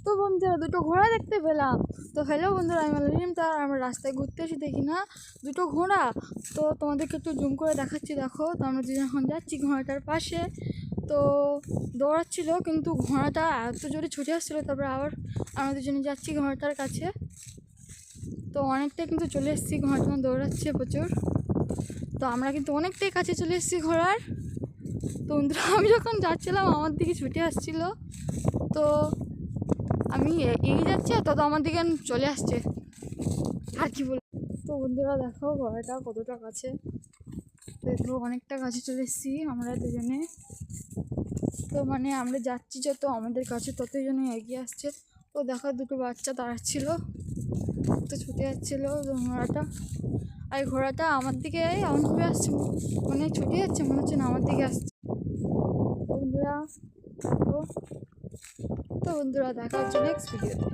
তো বন্ধুরা দুটো ঘোড়া দেখতে পেলাম। তো হ্যালো বন্ধুরা, আমি মালালিম। তার আমরা রাস্তায় ঘুরতে এসে দেখি না দুটো ঘোড়া। তো তোমাদেরকে একটু জুম করে দেখাচ্ছি, দেখো। তো আমরা দুজন এখন যাচ্ছি ঘোড়াটার পাশে। তো দৌড়াচ্ছিল, কিন্তু ঘোড়াটা এত জোরে ছুটে আসছিলো। তারপরে আবার আমরা দুজনে যাচ্ছি ঘোড়াটার কাছে। তো অনেকটাই কিন্তু চলে এসেছি, ঘোড়াটা দৌড়াচ্ছে প্রচুর। তো আমরা কিন্তু অনেকটাই কাছে চলে এসেছি ঘোড়ার। তো বন্ধুরা আমি যখন যাচ্ছিলাম আমার দিকে ছুটে আসছিলো। তো আমি এগিয়ে যাচ্ছি, তত আমার দিকে চলে আসছে, আর কি বল। তো বন্ধুরা দেখো ঘোড়াটা কতটা কাছে। দেখো অনেকটা কাছে চলে এসেছি আমরা দুজনে। তো মানে আমরা যাচ্ছি যত আমাদের কাছে ততই জন্য এগিয়ে আসছে। তো দেখো দুটো বাচ্চা দাঁড়াচ্ছিল, তো ছুটে যাচ্ছিলো ঘোড়াটা। আর ঘোড়াটা আমার দিকে এমনভাবে আসছে, মানে ছুটে যাচ্ছে, মনে হচ্ছে না আমার দিকে আসছে। বন্ধুরা দেখো। তো বন্ধুরা দেখা হচ্ছে নেক্সট ভিডিওতে।